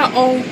Uh-oh.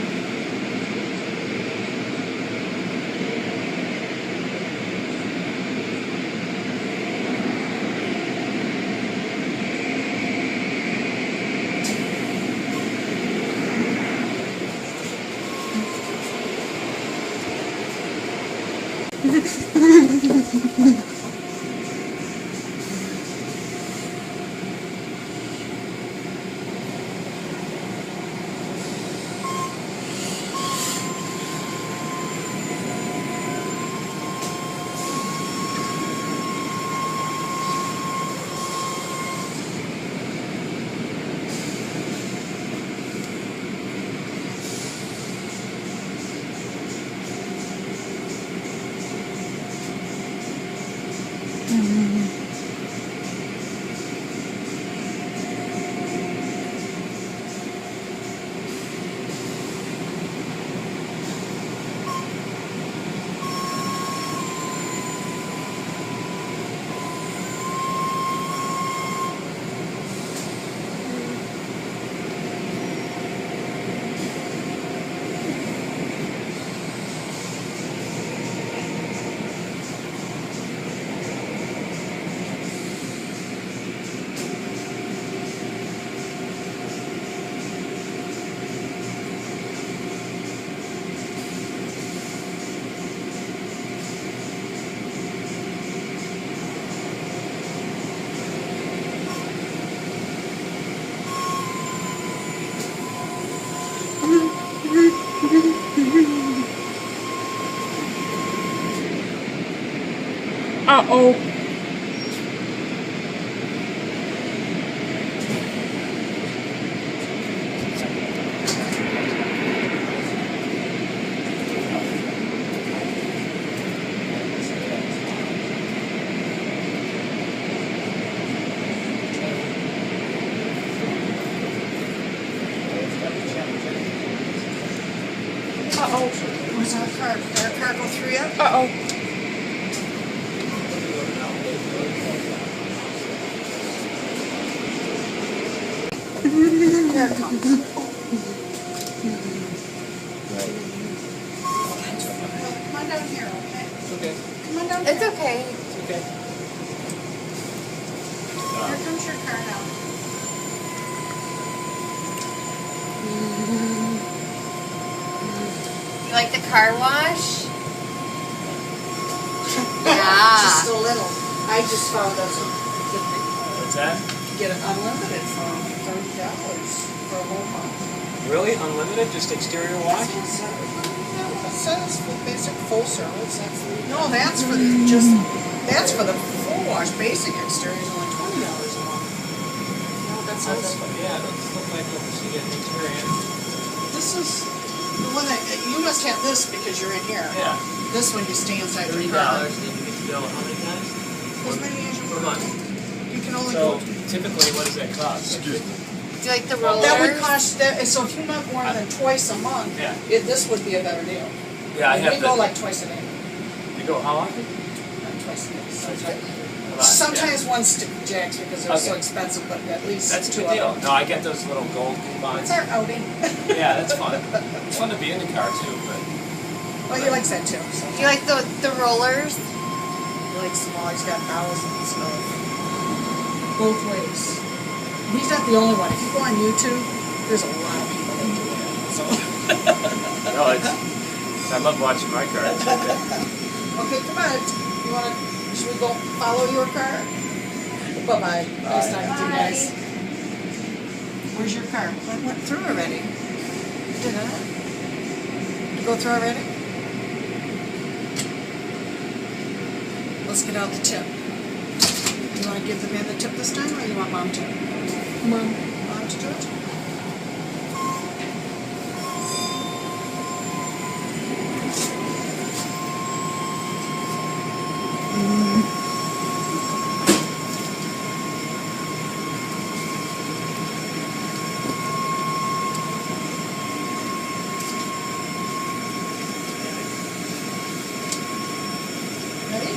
Uh-oh. Uh-oh. Where's our car? Did our car go through yet? Uh-oh. Here it comes. Come on down here, okay? Okay. Come on down here. It's okay. It's okay. Here comes your car now. You like the car wash? Just Yeah. a little. I just found us What's that? get it unlimited for $30 for a whole month. Really? Unlimited? Just exterior wash? It says basic full service. That's for the that's for the full wash. Basic exterior is only $20 a month. No, that says Yeah, that's look like what she gets experience. this is the one that you must have this because you're in here. Yeah. This one you stay inside $30, your car. and you get to go how many times? As many as you Per month. You can only So go. typically, what does that cost? Do you like the rollers? That would cost that. So if you went more than twice a month, Yeah. this would be a better deal. Yeah, I We have go the. like twice a day. You go how often? Not twice a day. A lot, Sometimes one stick jacks because they're so Okay. expensive, but at least That's a two good of deal. them. No, I get those little gold It's coupons. our outing. Yeah, that's fun. It's fun to be in the car too, but Well, he likes that too. So. Do you like the rollers? He likes them all. He's got thousands of both ways. He's not the only one. If you go on YouTube, there's a lot of people that do that. So. no, it's. I love watching my car. It's okay. Okay, come on. You wanna? Should we go follow your car? Bye bye. Nice talking to you guys. Where's your car? I went through already. Did I? You go through already? Let's get out the tip. You want to give the man the tip this time, or you want Mom to? Mom to do it? Ready?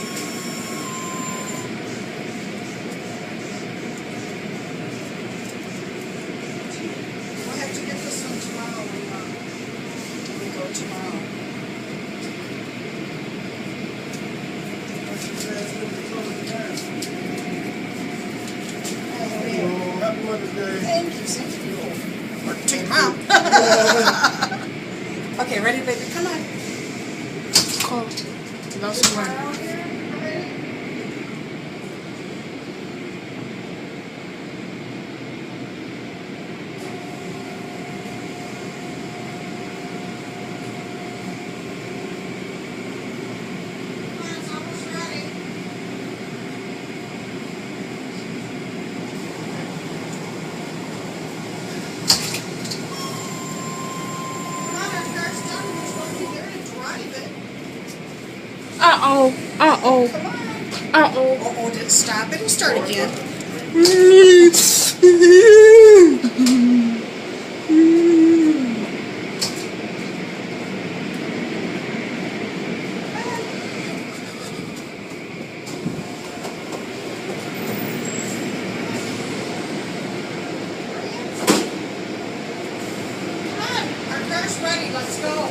Or to your mom. Okay, ready, baby? Come on. Cold. Love someone. Uh-oh. Uh-oh. Uh-oh. Uh-oh, did it stop? It'll start again. Come on, our car's ready. Let's go.